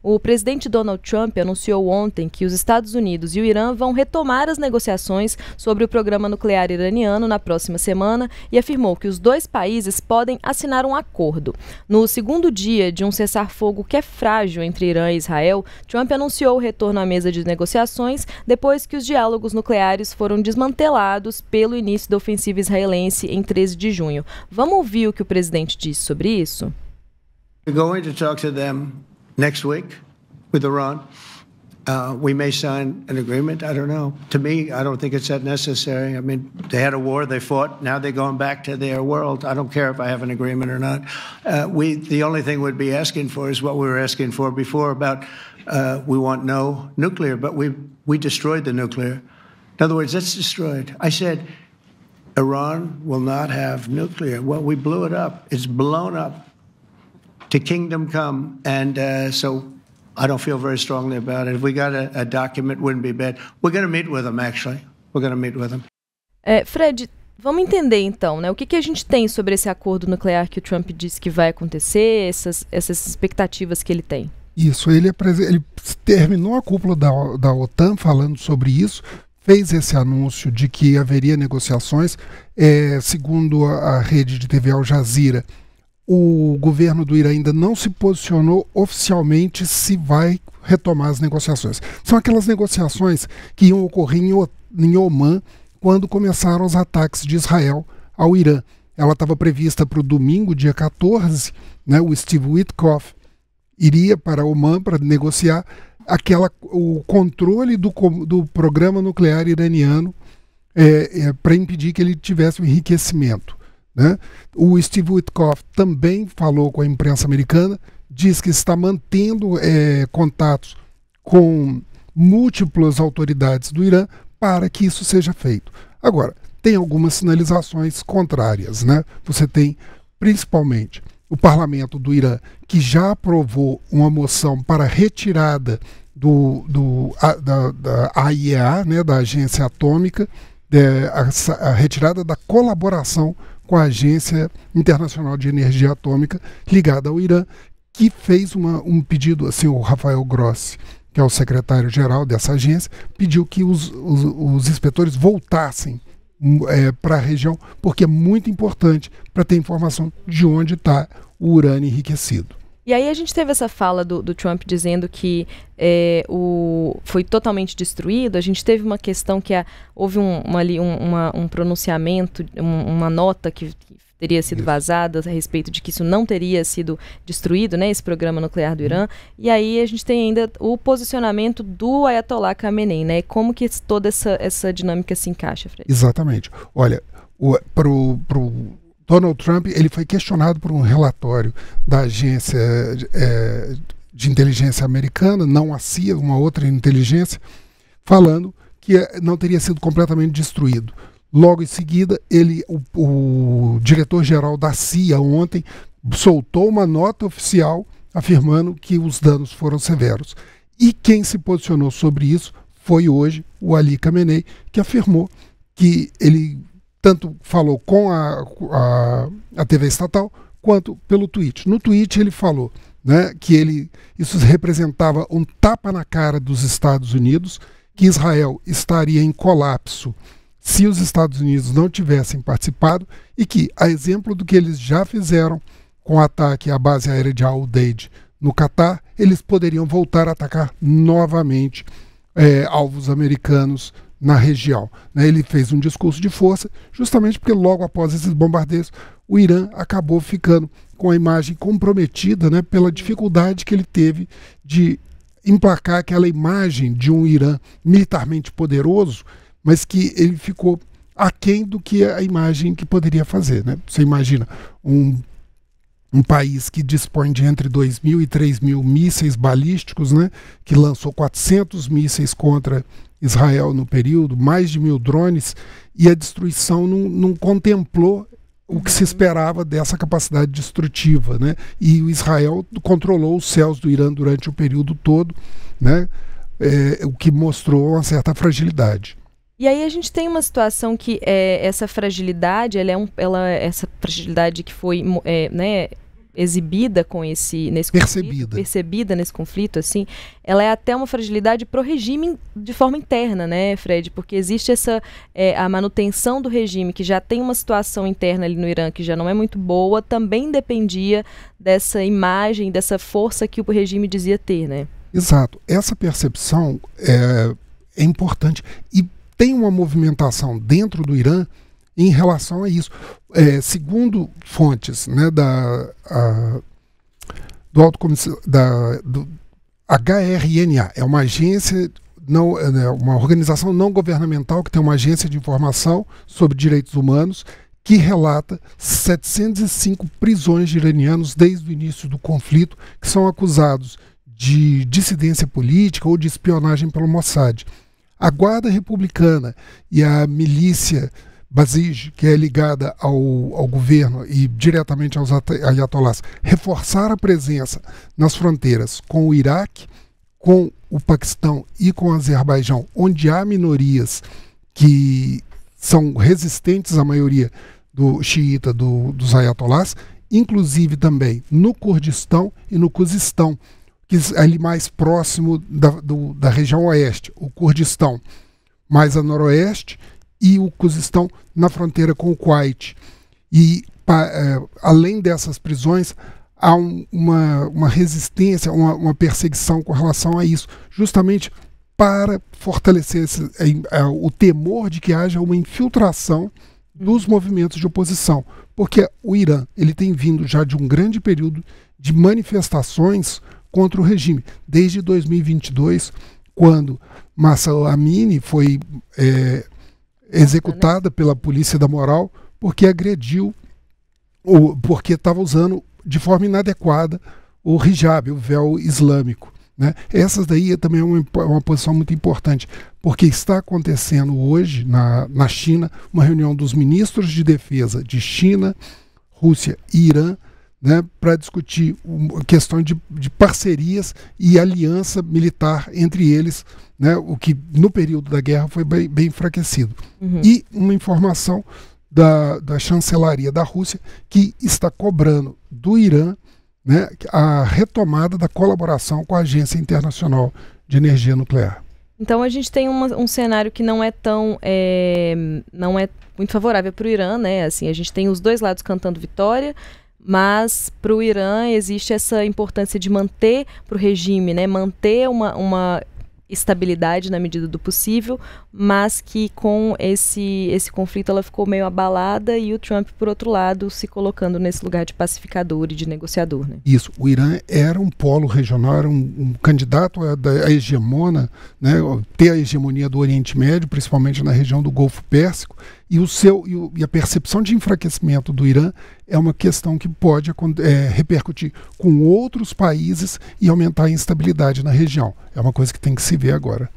O presidente Donald Trump anunciou ontem que os Estados Unidos e o Irã vão retomar as negociações sobre o programa nuclear iraniano na próxima semana e afirmou que os dois países podem assinar um acordo. No segundo dia de um cessar-fogo que é frágil entre Irã e Israel, Trump anunciou o retorno à mesa de negociações depois que os diálogos nucleares foram desmantelados pelo início da ofensiva israelense em 13 de junho. Vamos ouvir o que o presidente disse sobre isso? We're going to talk to them next week with Iran. We may sign an agreement. I don't know. To me, I don't think it's that necessary. I mean, they had a war, they fought. Now they're going back to their world. I don't care if I have an agreement or not. The only thing we'd be asking for is what we were asking for before about we want no nuclear, but we destroyed the nuclear. In other words, it's destroyed. I said Iran will not have nuclear. Well, we blew it up. It's blown up to kingdom come, and so I don't feel very strongly about it. If we got a document, wouldn't be bad. We're going to meet with them, actually. We're going to meet with them. Fred, vamos entender então, né? O que a gente tem sobre esse acordo nuclear que o Trump disse que vai acontecer, essas expectativas que ele tem? Isso, ele terminou a cúpula da OTAN falando sobre isso, fez esse anúncio de que haveria negociações. Segundo a rede de TV Al Jazeera, o governo do Irã ainda não se posicionou oficialmente se vai retomar as negociações. São aquelas negociações que iam ocorrer em Omã quando começaram os ataques de Israel ao Irã. Ela estava prevista para o domingo, dia 14, né, o Steve Witkoff iria para Omã para negociar o controle do programa nuclear iraniano para impedir que ele tivesse um enriquecimento. Né? O Steve Witkoff também falou com a imprensa americana, diz que está mantendo contatos com múltiplas autoridades do Irã para que isso seja feito. Agora, tem algumas sinalizações contrárias, né? Você tem, principalmente, o parlamento do Irã, que já aprovou uma moção para retirada da AIEA, né, da Agência Atômica, a retirada da colaboração com a Agência Internacional de Energia Atômica ligada ao Irã, que fez um pedido, assim, o Rafael Grossi, que é o secretário-geral dessa agência, pediu que os inspetores voltassem para a região, porque é muito importante para ter informação de onde está o urânio enriquecido. E aí a gente teve essa fala do Trump dizendo que foi totalmente destruído. A gente teve uma questão que houve um pronunciamento, uma nota que teria sido vazada a respeito de que isso não teria sido destruído, né, esse programa nuclear do Irã. E aí a gente tem ainda o posicionamento do Ayatollah Khamenei, né? Como que toda essa dinâmica se encaixa, Fred? Exatamente. Olha, pro Donald Trump, ele foi questionado por um relatório da agência de inteligência americana, não a CIA, uma outra inteligência, falando que não teria sido completamente destruído. Logo em seguida, o diretor-geral da CIA ontem soltou uma nota oficial afirmando que os danos foram severos. E quem se posicionou sobre isso foi hoje o Ali Khamenei, que afirmou que ele tanto falou com a TV estatal, quanto pelo tweet. No tweet ele falou, né, que isso representava um tapa na cara dos Estados Unidos, que Israel estaria em colapso se os Estados Unidos não tivessem participado e que, a exemplo do que eles já fizeram com o ataque à base aérea de Al-Udeid no Catar, eles poderiam voltar a atacar novamente alvos americanos na região. Ele fez um discurso de força, justamente porque logo após esses bombardeios, o Irã acabou ficando com a imagem comprometida, né, pela dificuldade que ele teve de emplacar aquela imagem de um Irã militarmente poderoso, mas que ele ficou aquém do que a imagem que poderia fazer. Né? Você imagina um país que dispõe de entre 2.000 e 3.000 mísseis balísticos, né, que lançou 400 mísseis contra Israel no período, mais de 1.000 drones, e a destruição não contemplou o que se esperava dessa capacidade destrutiva, né? E o Israel controlou os céus do Irã durante o período todo, né? O que mostrou uma certa fragilidade. E aí a gente tem uma situação que essa fragilidade, essa fragilidade que foi exibida percebida nesse conflito, assim, ela é até uma fragilidade para o regime de forma interna, né, Fred? Porque existe a manutenção do regime, que já tem uma situação interna ali no Irã que já não é muito boa, também dependia dessa imagem, dessa força que o regime dizia ter, né? Exato. Essa percepção é importante. E tem uma movimentação dentro do Irã em relação a isso. Segundo fontes, né, do HRNA, é uma agência, uma organização não governamental que tem uma agência de informação sobre direitos humanos, que relata 705 prisões de iranianos desde o início do conflito, que são acusados de dissidência política ou de espionagem pelo Mossad. A Guarda Republicana e a milícia Basij, que é ligada ao governo e diretamente aos ayatolás, reforçaram a presença nas fronteiras com o Iraque, com o Paquistão e com o Azerbaijão, onde há minorias que são resistentes à maioria do xiita dos ayatolás, inclusive também no Kurdistão e no Cuzistão, que é ali mais próximo da região oeste, o Kurdistão mais a noroeste e o Cuzistão na fronteira com o Kuwait. E além dessas prisões, há uma resistência, uma perseguição com relação a isso, justamente para fortalecer o temor de que haja uma infiltração dos movimentos de oposição. Porque o Irã ele tem vindo já de um grande período de manifestações contra o regime. Desde 2022, quando Mahsa Amini foi executada pela polícia da moral porque agrediu, ou porque estava usando de forma inadequada o hijab, o véu islâmico, né? Essas daí também é uma posição muito importante, porque está acontecendo hoje na China uma reunião dos ministros de defesa de China, Rússia e Irã, né, para discutir a questão de parcerias e aliança militar entre eles, né, o que no período da guerra foi bem enfraquecido. Uhum. E uma informação da chancelaria da Rússia, que está cobrando do Irã, né, a retomada da colaboração com a Agência Internacional de Energia Nuclear. Então a gente tem um cenário que não é muito favorável para o Irã, né? Assim, a gente tem os dois lados cantando vitória, mas para o Irã existe essa importância de manter para o regime, né, manter uma estabilidade na medida do possível, mas que com esse conflito ela ficou meio abalada e o Trump, por outro lado, se colocando nesse lugar de pacificador e de negociador, né? Isso, o Irã era um polo regional, era um candidato a hegemona, né, ter a hegemonia do Oriente Médio, principalmente na região do Golfo Pérsico, e a percepção de enfraquecimento do Irã é uma questão que pode repercutir com outros países e aumentar a instabilidade na região. É uma coisa que tem que se ver agora.